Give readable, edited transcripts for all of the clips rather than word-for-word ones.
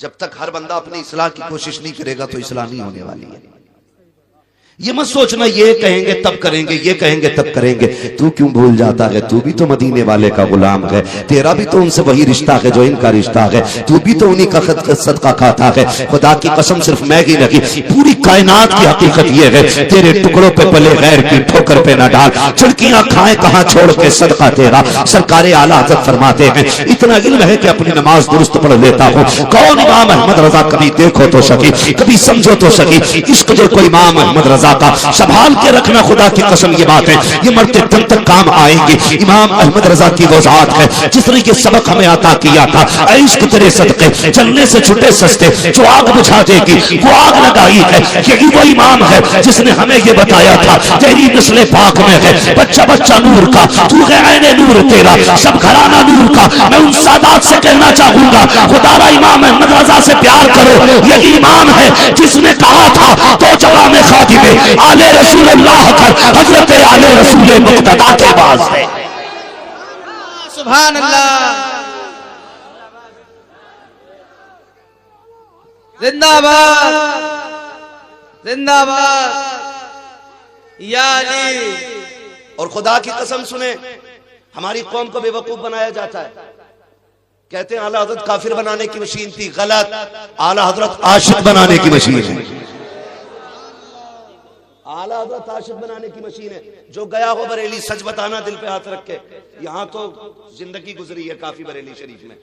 जब तक हर बंदा अपनी इस्लाह की कोशिश नहीं करेगा तो इस्लाह नहीं होने वाली है। ये मत सोचना ये कहेंगे तब करेंगे, ये कहेंगे तब करेंगे। तू क्यों भूल जाता है, तू भी तो मदीने वाले का गुलाम है, तेरा भी तो उनसे वही रिश्ता है जो इनका रिश्ता है, तू भी तो उन्हीं का सदका खाता है। खुदा की कसम सिर्फ मैं ही नहीं, पूरी कायनात की हकीकत ये है, तेरे टुकड़ों पे पले गैर की ठोकर पे न डाल, चिड़कियां खाए कहां छोड़ के सदका तेरा। सरकारे आला हज़रत फरमाते हैं इतना इल्म है कि अपनी नमाज दुरुस्त पढ़ लेता हूं। कौन इमाम अहमद रजा कभी देखो तो सकी, कभी समझो तो सकी, इश्क जो कोई इमाम अहमद रजा का संभाल के रखना। खुदा की कसम ये बात है, ये मरते दम तक काम आएंगे। इमाम अहमद रजा की वो जात है जिसने ये सबक हमें अता किया था, इश्क तेरे सदके चलने से छुटे सस्ते, जो आग बुझा देगी वो आग लगाई है। यही वो इमाम है जिसने हमें ये बताया था तेरी नस्ल पाक में है बच्चा बच्चा नूर का, तू है ऐने नूर तेरा, सब घराना नूर का। मैं उन सादात से कहना चाहूंगा खुदारा इमाम अहमद रजा से प्यार करो। यही इमाम है जिसने कहा था तो जगह में खातिबे आले रसूल अल्लाह कर हजरत आले रसूल मुक्तदा के वास्ते। सुभान अल्लाह, जिंदाबाद जिंदाबाद या अली। और खुदा की कसम सुने, हमारी कौम को बेवकूफ बनाया जाता है, कहते हैं आला हजरत काफिर बनाने की मशीन थी। गलत, आला हजरत आशिक बनाने की मशीन है। आला हजरत आशिक बनाने की मशीन है। जो गया हो बरेली, सच बताना दिल पे हाथ रख के, यहां तो जिंदगी गुजरी है काफी बरेली शरीफ में।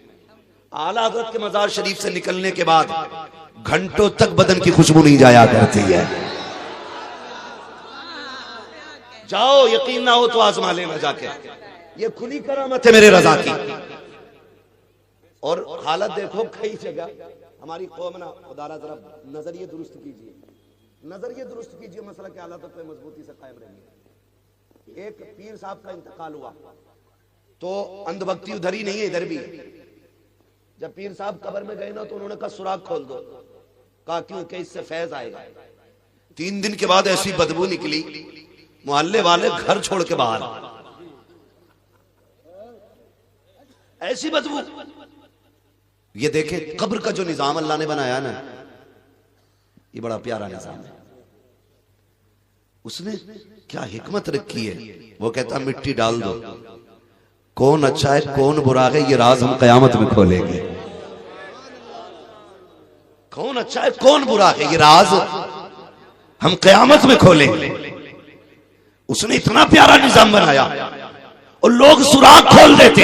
आला हजरत के मजार शरीफ से निकलने के बाद घंटों तक बदन की खुशबू नहीं जाया करती है। जाओ, यकीन ना हो तो आजमा लेना जाके, ये खुली करामत है मेरे रजा की। और हालत देखो कई जगह हमारी कौम ना, खुदारा जरा नजरिए दुरुस्त कीजिए, नजरिए दुरुस्त कीजिए, मसला के हालातों पे मजबूती से कायम रहिए। एक पीर साहब का इंतकाल हुआ तो अंधभक्ति उधर ही नहीं है, इधर भी। जब पीर साहब कब्र में गए ना तो उन्होंने कहा सुराख खोल दो, कहा क्यों, कि इससे फैज आएगा। 3 दिन के बाद ऐसी बदबू निकली, मोहल्ले वाले घर छोड़ के बाहर, ऐसी बदबू। ये देखे कब्र का जो निजाम अल्लाह ने बनाया ना, ये बड़ा प्यारा निजाम है। उसने क्या हिकमत रखी है, वो कहता मिट्टी डाल दो, कौन अच्छा है कौन बुरा है ये राज हम कयामत में खोलेंगे। कौन अच्छा है कौन बुरा है ये राज हम कयामत में खोलेंगे। उसने इतना प्यारा निजाम बनाया और लोग सुराख खोल देते,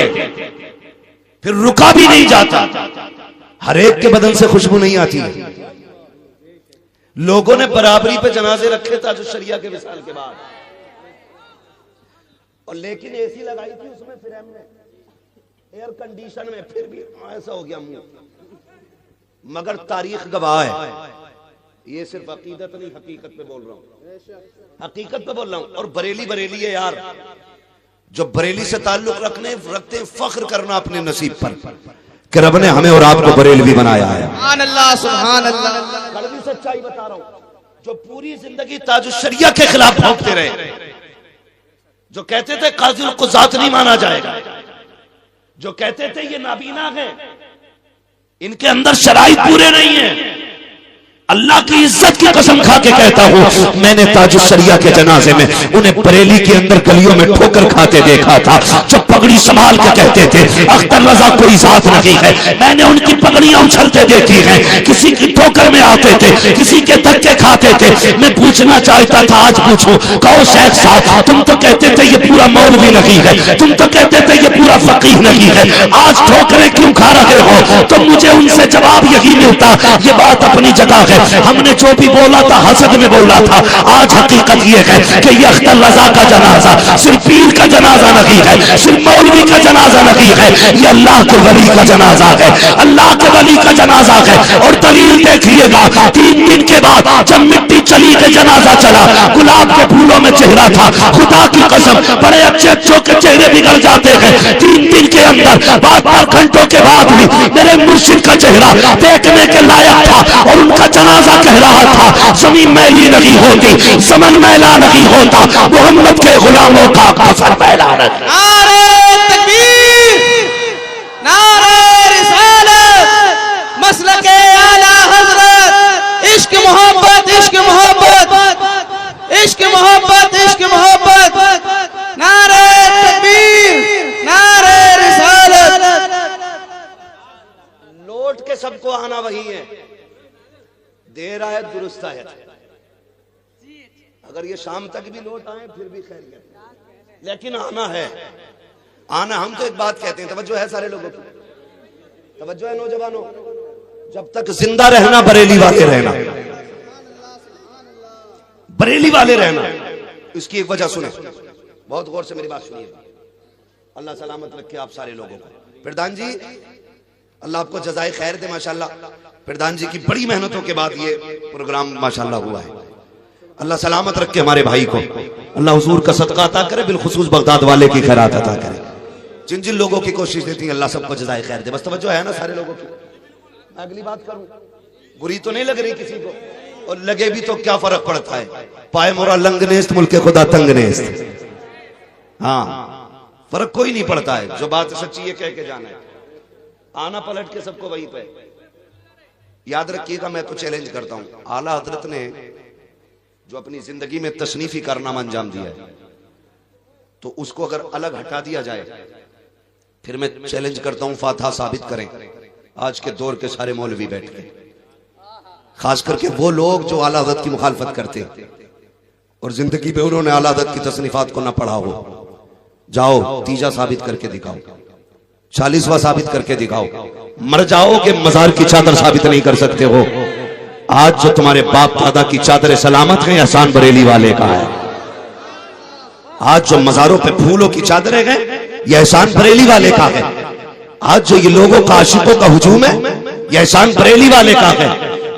फिर रुका भी नहीं जाता। हर एक के बदन से खुशबू नहीं आती है। लोगों ने बराबरी पे जनाजे रखे था जो शरिया के विसाल के बाद, और लेकिन एसी लगाई थी उसमें, फिर हमने एयर कंडीशन में, फिर भी ऐसा हो गया मुंह। मगर तारीख गवाह है, ये सिर्फ अकीदत नहीं हकीकत पे बोल रहा हूं, हकीकत पे बोल रहा हूं। और बरेली बरेली है यार, जो बरेली से ताल्लुक रखते हैं, फख्र करना अपने नसीब पर कि रब ने हमें और आपको बरेलवी बनाया है। सुभान अल्लाह, सुभान अल्लाह। कड़वी सच्चाई बता रहा हूं, जो पूरी जिंदगी ताजुश शरिया के खिलाफ भौंकते रहे, जो कहते थे काजिल को जात नहीं माना जाएगा, जो कहते थे ये नाबीना है, इनके अंदर शराइत पूरे नहीं है। अल्लाह की इज्जत की कसम खा के कहता हूं, मैंने ताजुश शरिया के जनाजे में उन्हें बरेली के अंदर गलियों में ठोकर खाते देखा था, जो पगड़ी संभाल के कहते थे अख्तर रजा कोई जात नहीं है। मैंने उनकी पगड़ियां उछलते देखी हैं, किसी की ठोकर में आते थे, किसी के धक्के खाते थे। मैं पूछना चाहता था, आज पूछूं, कहो शेख साहब, तुम तो कहते थे ये पूरा मौलवी नहीं है, तुम तो कहते थे ये पूरा फकीह नहीं है, आज ठोकरें क्यों खा रहे हो? तो मुझे उनसे जवाब यही मिलता, ये बात अपनी जगह है, हमने जो भी बोला था हसद में बोला था। आज हकीकत ये है कि ये अख्तर रजा का जनाजा सिर्फ पीर का जनाजा नहीं है, सिर्फ मौलवी का जनाजा नहीं है, ये अल्लाह के वली का जनाजा है, अल्लाह के वली का जनाजा है। और दलील देखिएगा, 3 दिन के बाद जब मिट्टी चली के जनाजा चला, गुलाब के फूलों में चेहरा था। खुदा की कसम, बड़े अच्छे अच्छों के चेहरे बिगड़ जाते हैं 3 दिन के अंदर, 12 घंटों के बाद भी मेरे मुर्शिद का चेहरा देखने के लायक था। और उनका जनाजा कह रहा था, जमीन मैली नहीं होती, ज़मन मैला नहीं होता, मोहम्मद के गुलामों का कफन मैला नहीं। नारे तकबीर, नारे रिसालत, मसलके आला हजरत, इश्क मोहब्बत, इश्क मोहब्बत, इश्क मोहब्बत, इश्क मोहब्बत, नारे तकबीर, नारे रिसालत। लौट के सबको आना वही है, देर आए दुरुस्त आए। अगर ये शाम तक भी लौट आए फिर भी खैरियत, लेकिन आना है, आना। हम तो एक बात कहते हैं, तवज्जो है सारे लोगों की, तवज्जो है नौजवानों, जब तक जिंदा रहना बरेली वाले रहना, बरेली वाले रहना। इसकी एक वजह सुने, बहुत गौर से मेरी बात सुनिए। अल्लाह सलामत रखे आप सारे लोगों को। प्रधान जी अल्लाह आपको जज़ाए खैर दे माशाल्लाह। प्रधान जी की बड़ी मेहनतों के बाद ये प्रोग्राम माशाल्लाह हुआ है। अल्लाह सलामत रखे हमारे भाई को, अल्लाह हुजूर का सदका अता करे, बिलखुसूस बगदाद वाले की खैरात अता करे। जिन जिन लोगों की कोशिश देती है अल्लाह सबको जज़ाए खैर दे। बस तवज्जो है ना सारे लोगों की। मैं अगली बात करूं, बुरी तो नहीं लग रही किसी को, और लगे भी तो क्या फर्क पड़ता है। पाए मोरा लंग नेस्त, मुल्के खुदा तंग नेस्त। हाँ, फर्क कोई नहीं पड़ता है। जो बात सच्ची है कह के जाना है, आना पलट के सबको वहीं पे। याद रखिएगा, मैं तो चैलेंज करता हूं, आला हजरत ने जो अपनी जिंदगी में तसनीफी कारनामा अंजाम दिया है, तो उसको अगर अलग हटा दिया जाए, फिर मैं चैलेंज करता हूं फातहा साबित करें आज के दौर के सारे मौलवी बैठ के, खास करके वो लोग जो आला हज़रत की मुखालफत करते और जिंदगी में उन्होंने आला हज़रत की तसनीफात को ना पढ़ा हो। जाओ तीजा साबित करके दिखाओ, 40वां साबित करके दिखाओ। मर जाओ कि मजार की चादर साबित नहीं कर सकते हो। आज जो तुम्हारे बाप दादा की चादर सलामत है, एहसान बरेली वाले का है। आज जो मजारों पे फूलों की चादरें हैं, यह एहसान बरेली वाले का है। आज जो ये लोगों का आशिकों का हुजूम है, यह एहसान बरेली वाले का है।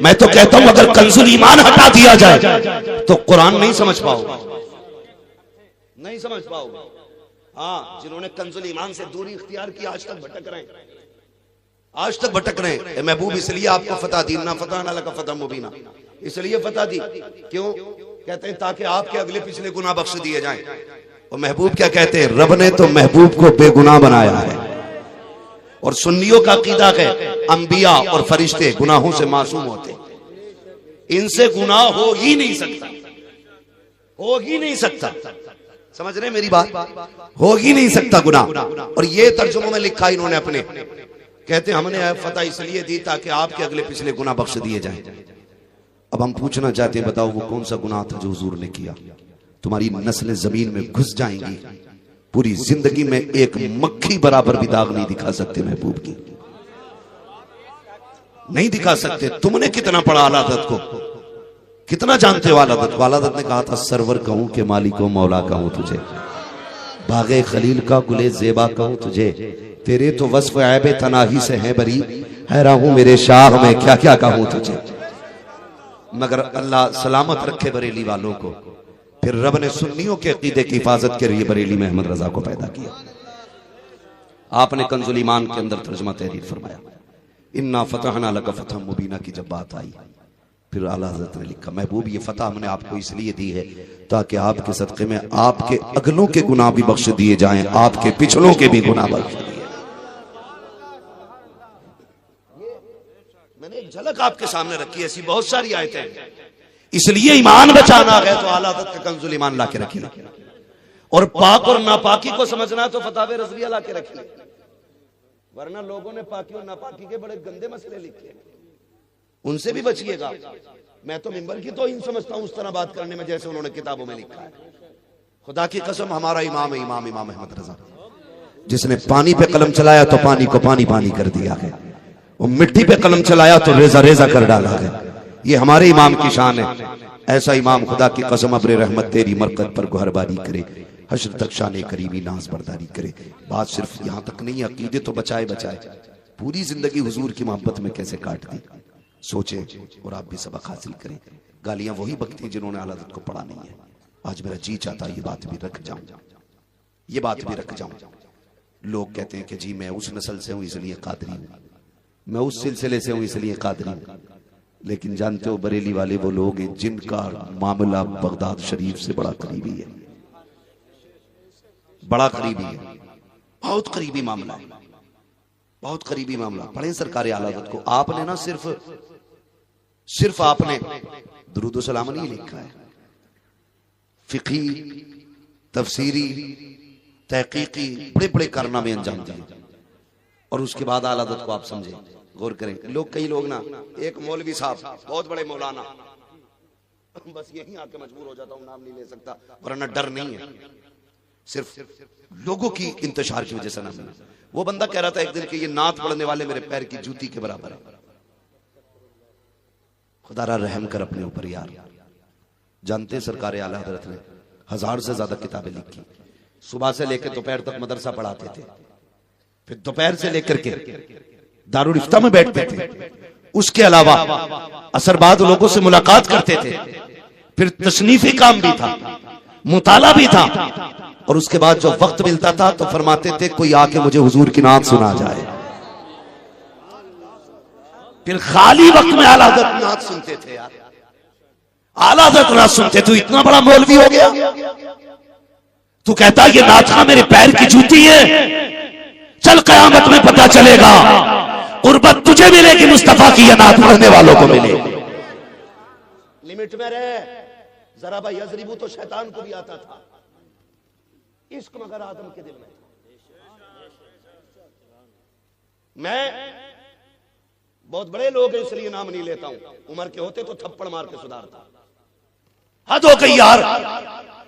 मैं तो कहता हूं अगर कंजुल ईमान हटा दिया जाए तो कुरान नहीं समझ पाओगे, नहीं समझ पाओगे। हाँ, जिन्होंने कंजुल ईमान से दूरी इख्तियार की आज तक भटक रहे हैं, आज तक भटक रहे हैं। महबूब इसलिए आपको फतह दी, ना फतह ना लका फतह मुबीना, इसलिए फतह दी। क्यों कहते हैं? ताकि आपके अगले पिछले गुनाह बख्श दिए जाएं। और महबूब क्या कहते हैं? रब ने तो महबूब को बेगुनाह बनाया है। और सुन्नियों का अकीदा है अंबिया और फरिश्ते गुनाहों से मासूम होते, इनसे गुनाह हो ही नहीं सकता, हो ही नहीं सकता। समझ रहे मेरी बात? हो ही नहीं सकता गुनाह। और ये तर्जुमों में लिखा इन्होंने अपने, कहते हैं हमने फतह इसलिए दी ताकि आपके अगले पिछले गुनाह बख्श दिए जाएं। अब हम पूछना चाहते हैं, बताओ वो कौन सा गुनाह था जो हुजूर ने किया? तुम्हारी नस्लें जमीन में घुस जाएंगी, पूरी जिंदगी में एक मक्खी बराबर भी दाग नहीं दिखा सकते महबूब की, नहीं दिखा सकते। तुमने कितना पढ़ा आला हज़रत को, कितना जानते हो आला हज़रत को? आला हज़रत ने कहा था सरवर कहूं के मालिको मौला कहूं तुझे, बागे खलील का गुले जेबा कहूं तुझे, तेरे तो वस्फ ऐबे तनाही से है बरी, हैरान हूं मेरे शाह में क्या क्या कहूं तुझे। मगर अल्लाह सलामत रखे बरेली वालों को। फिर रब ने सुन्नियों के अकीदे की हिफाजत के लिए बरेली में अहमद रजा को पैदा किया। आपने कंजुल ईमान के अंदर तर्जुमा तहरीर फरमाया, इन्ना फतहना लका फतह मुबीना की जब बात आई, फिर आला हज़रत ने लिखा महबूब ये फतह हमने आपको इसलिए दी है ताकि आपके सदक़े में आपके अगलों के गुनाह भी बख्श दिए जाएं, आपके पिछलों के भी गुनाह बख्श दिए। मैंने एक झलक आपके सामने रखी, ऐसी बहुत सारी आयतें हैं। इसलिए ईमान बचाना है तो आला हज़रत का कंजुल ईमान ला के रखिए, और पाक और नापाकी को समझना तो फतावे रज़विया ला के रखिए। वरना लोगों ने पाकी और नापाकी के बड़े गंदे मसले लिखे, उनसे भी बचिएगा। मैं तो मिंबर की तो इन समझता हूं उस तरह बात करने में जैसे उन्होंने किताबों में लिखा है। खुदा की कसम हमारा इमाम है इमाम अहमद रजा, जिसने पानी पे कलम चलाया तो पानी को पानी पानी कर दिया है, और मिट्टी पे कलम चलाया तो रेजा रेजा कर डाला है। ये हमारे इमाम की शान है। ऐसा इमाम खुदा की कसम अब्रे रहमत तेरी मरकत पर गुहरबारी करे, हश्र तक शान करीमी नाज बरदारी करे। बात सिर्फ यहां तक नहीं, अकीदे तो बचाए बचाए, पूरी जिंदगी हुजूर की मोहब्बत में कैसे काट दी। सोचे और आप भी सबक हासिल करें। गालियां वही बकती हैं जिन्होंने आला हज़रत को पढ़ा नहीं है। आज मेरा जी चाहता ये बात भी रख जाऊं, ये बात भी रख जाऊं। लोग कहते हैं कि जी मैं उस नस्ल से हूं इसलिए कादरी हूं, मैं उस सिलसिले से हूं इसलिए कादरी हूं। लेकिन जानते हो बरेली वाले वो लोग हैं जिनका मामला बगदाद शरीफ से बड़ा करीबी है, बड़ा करीबी है, बहुत करीबी मामला है। बहुत करीबी मामला। पढ़े सरकार आला हज़रत को। आपने ना सिर्फ आपने दुरूद सलाम नहीं लिखा है, फिक़ी, तफसीरी, तहकीकी बड़े बड़े कारनामे अंजाम दिए, और उसके बाद आला हज़रत को आप समझे, गौर करें। लोग, कई लोग ना, एक मौलवी साहब बहुत बड़े मौलाना, बस यही आके मजबूर हो जाता हूं, नाम नहीं ले सकता, वरना डर नहीं है, सिर्फ लोगों की इंतशार की वजह से नाम नहीं। वो बंदा कह रहा था एक दिन कि ये नात पढ़ने वाले मेरे पैर की जूती के बराबर है। खुदारा रहम कर अपने ऊपर यार। जानते सरकार आला हज़रत ने 1000 से ज्यादा किताबें लिखी। सुबह से लेकर दोपहर तक मदरसा पढ़ाते थे, फिर दोपहर से लेकर के दारुल इफ्ता में बैठते थे, उसके अलावा असर बाद लोगों से मुलाकात करते थे, फिर तसनीफी काम भी था, मुताला भी था, और उसके बाद जो वक्त मिलता था तो फरमाते थे कोई आके मुझे हुजूर की नात सुना जाए। फिर खाली वक्त में आला हज़रत नात सुनते थे। यार आला हज़रत नात सुनते, तू इतना बड़ा मौलवी हो गया, तू कहता ये नात मेरे पैर की जूती है। चल कयामत में पता चलेगा, कुर्बत तुझे मिलेगी, मुस्तफा की नात पढ़ने वालों को मिले। लिमिट में रहे। जरा भाई यजरिबू तो शैतान को भी आता था, इश्क मगर आदम के दिल में। मैं बहुत बड़े लोग हैं इसलिए नाम नहीं लेता हूं, उम्र के होते तो थप्पड़ मार के सुधारता। हद हो गई यार,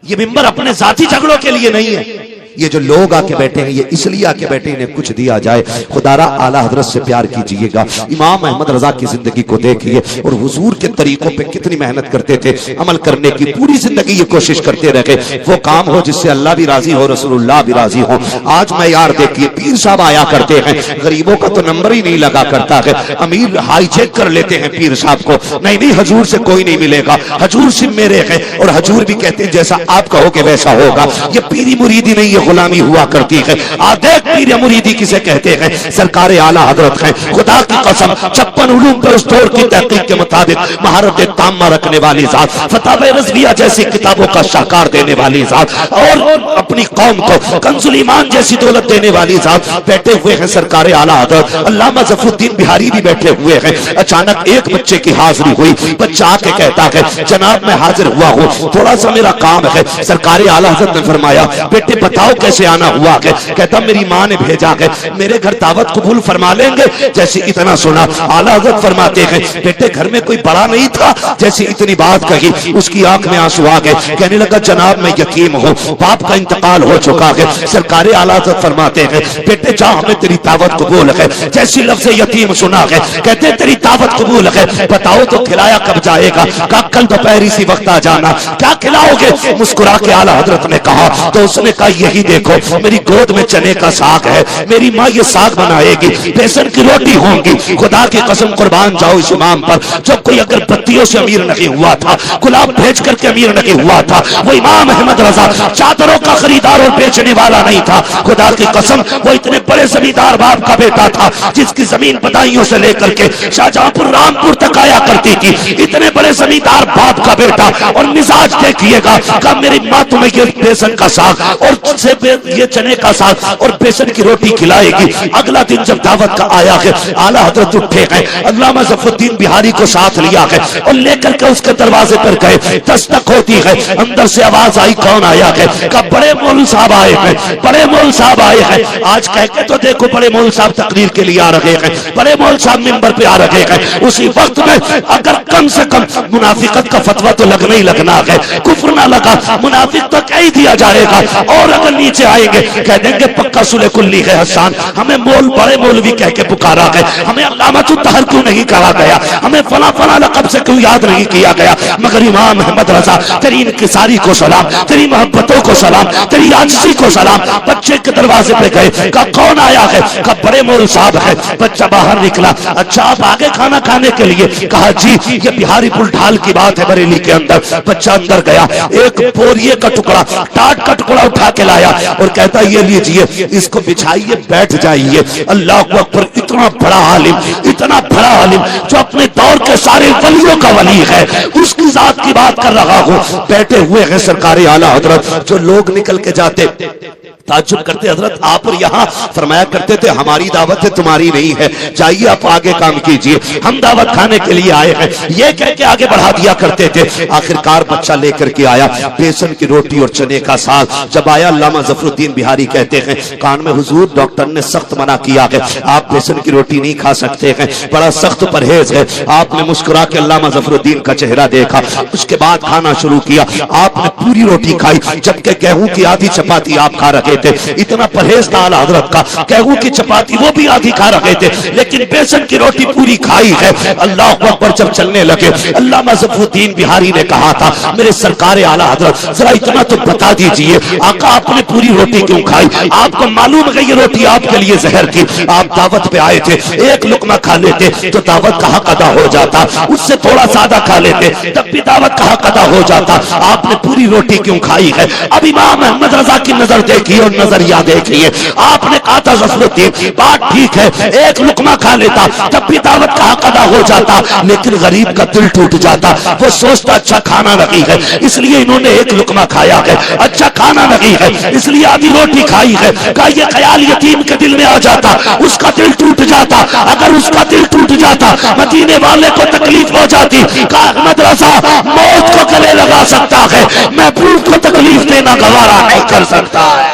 ये मिंबर अपने जाती झगड़ों के लिए नहीं है। ये जो लोग आके बैठे हैं ये इसलिए आके बैठे इन्हें कुछ दिया जाए। खुदारा आला हज़रत से प्यार कीजिएगा। इमाम अहमद रजा की जिंदगी को देखिए और हुजूर के तरीकों पे कितनी मेहनत करते थे, अमल करने की पूरी जिंदगी ये कोशिश करते रहे, वो काम हो जिससे अल्लाह भी राजी हो, रसूलुल्लाह भी राजी हो। आज मैं यार देखिए, पीर साहब आया करते हैं, गरीबों का तो नंबर ही नहीं लगा करता है, अमीर हाईचेक कर लेते हैं पीर साहब को, नहीं नहीं हजूर से कोई नहीं मिलेगा, हजूर सिर्फ मेरे हैं, और हजूर भी कहते हैं जैसा आप कहोगे वैसा होगा। ये पीरी मुरीदी नहीं, ये गुलामी हुआ करती है। आदेख पीर मुरीदी किसे कहते हैं? सरकार आला हज़रत हैं। खुदा की कसम 56 उलूम पर उस दौर की तहकीक के मुताबिक महारत तामा रखने वाली जात, फतावे रज़विया जैसी किताबों का शाहकार देने वाली जात, और अपनी कौम को कंजुल ईमान जैसी दौलत देने वाली जात बैठे हुए हैं सरकार आला हज़रत। अल्लामा ज़फ़रुद्दीन बिहारी भी बैठे हुए हैं। अचानक एक बच्चे की हाजिरी हुई, बच्चा आके कहता है जनाब मैं हाजिर हुआ हूँ, थोड़ा सा मेरा काम है। सरकार आला हज़रत ने फरमाया बेटे बताओ कैसे आना हुआ है? कहता मेरी माँ ने भेजा है, मेरे घर दावत कबूल फरमा लेंगे? जैसे इतना सुना आला हज़रत फरमाते हैं बेटे घर में कोई बड़ा नहीं था? जैसे इतनी बात कही उसकी आंख में आंसू आ गए, कहने लगा जनाब मैं यतीम हूँ, बाप का इंतकाल हो चुका है। सरकार आला हज़रत फरमाते हैं बेटे जा हमें तेरी दावत कबूल है। जैसी लफ्ज़ यतीम सुना है कहते तेरी दावत कबूल है, बताओ तो खिलाया कब जाएगा? कहा कल दोपहर इसी वक्त आ जाना। क्या खिलाओगे? मुस्कुरा के आला हज़रत ने कहा, तो उसने कहा यही देखो मेरी गोद में चने का साग है, मेरी माँ ये साग बनाएगी, बेसन की रोटी होंगी। खुदा की कसम कुर्बान जाओ इस इमाम पर, जब कोई अगर बत्तियों से अमीर नहीं हुआ था, गुलाब भेज करके अमीर नहीं हुआ था, वो इमाम अहमद रजा चादरों का खरीदार और बेचने वाला नहीं था। खुदा की कसम वो इतने बड़े जमींदार बाप का बेटा था जिसकी जमीन बदायूं से लेकर के शाहजहांपुर रामपुर तक आया करती थी। इतने बड़े जमींदार बाप का बेटा, और मिजाज देखिएगा, कहा मेरी माँ तुम्हें ये बेसन का साग और ये चने का साग और बेसन की रोटी खिलाएगी। अगला दिन जब दावत का आया है, आला हज़रत उठे हैं, अल्लामा ज़फ़रुद्दीन बिहारी को साथ लिया है और लेकर के उसके दरवाजे पर गए। दस्तक होती है, अंदर से आवाज आई कौन आया है? कहा बड़े मौलवी साहब आए हैं, बड़े मौलवी साहब आए हैं। आज कह के तो देखो बड़े मौलवी साहब तकरीर के लिए आ रहे हैं, बड़े मौलवी साहब मिंबर पे आ रहे हैं। उसी वक्त में अगर कम से कम मुनाफिकत का फतवा तो लगना ही लगना है, कुफ्र ना लगा मुनाफिक तो कह ही दिया जाएगा। और अगर नीचे आएंगे कह देंगे पक्का सुले कुल्ली है हसन, हमें बड़े मौलवी कह के पुकारा गया, हमें अल्लामतुत तहर क्यों नहीं कहा गया, हमें फला फला लक़ब से क्यों याद नहीं किया गया। मगर इमाम अहमद रजा तेरी इनकिसारी को सलाम, तेरी मोहब्बतों को सलाम, तेरी आजिज़ी को सलाम। बच्चे के दरवाजे पे गए, कहा कौन आया है? कहा बड़े मौलवी साहब है। बच्चा बाहर निकला, अच्छा आप आगे खाना खाने के लिए? कहा जी ये बिहारी पुल ढाल की बात है बरेली के अंदर। बच्चा अंदर गया, एक बोरिए का टुकड़ा टाट का टुकड़ा उठा के लाया और कहता ये लीजिए इसको बिछाइए बैठ जाइए। अल्लाह अकबर, इतना बड़ा आलिम, इतना बड़ा आलिम जो अपने दौर के सारे वलियों का वली है, उसकी जात की बात कर रहा हूं। बैठे हुए हैं सरकार आला हज़रत। जो लोग निकल के जाते ताज्जुब करते हजरत आप और यहाँ फरमाया करते थे हमारी दावत है तुम्हारी नहीं है, जाइए आप आगे काम कीजिए, हम दावत खाने के लिए आए हैं, ये कह के आगे बढ़ा दिया करते थे। आखिरकार बच्चा लेकर के आया बेसन की रोटी और चने का साग। जब आया अल्लामा ज़फरुद्दीन बिहारी कहते हैं कान में हुजूर डॉक्टर ने सख्त मना किया है, आप बेसन की रोटी नहीं खा सकते हैं, बड़ा सख्त परहेज है। आपने मुस्कुरा के अल्लामा ज़फरुद्दीन का चेहरा देखा, उसके बाद खाना शुरू किया। आपने पूरी रोटी खाई, जबकि गेहूं की आधी चपाती आप खा रहे थे। इतना परहेज था आला हज़रत का, गेहूं की चपाती वो भी आधी खा रहे थे, लेकिन बेसन की रोटी पूरी खाई है। अल्लाह अकबर जब चलने लगे, अल्लामा ज़फरुद्दीन बिहारी ने कहा था मेरे सरकार आला हज़रत जरा इतना तो बता दीजिए आका आपने पूरी रोटी क्यों खाई? आपको मालूम है ये रोटी आपके लिए जहर थी, आप दावत पे आए थे, एक लुकमा खा लेते तो दावत का हक अदा हो जाता, उससे थोड़ा ज्यादा खा लेते तब भी दावत का हक अदा हो जाता, आपने पूरी रोटी क्यों खाई है? अब इमाम अहमद रजा की नजर देखिए और नजरिया देखिए। आपने कहा था ज़फरुद्दीन बात ठीक है, एक लुकमा खा लेता तब भी दावत का हक अदा हो जाता, लेकिन गरीब का दिल टूट जाता, वो सोचता अच्छा खाना नहीं है इसलिए इन्होंने एक लुकमा खाया है, अच्छा खाना नहीं है इसलिए आधी रोटी खाई है। का ये ख्याल यतीम के दिल में आ जाता, उसका दिल टूट जाता, अगर उसका दिल टूट जाता मदीने वाले को तकलीफ हो जाती। का अहमद रजा मौत को गले लगा सकता है, महबूब को तकलीफ देना गवारा नहीं कर सकता है।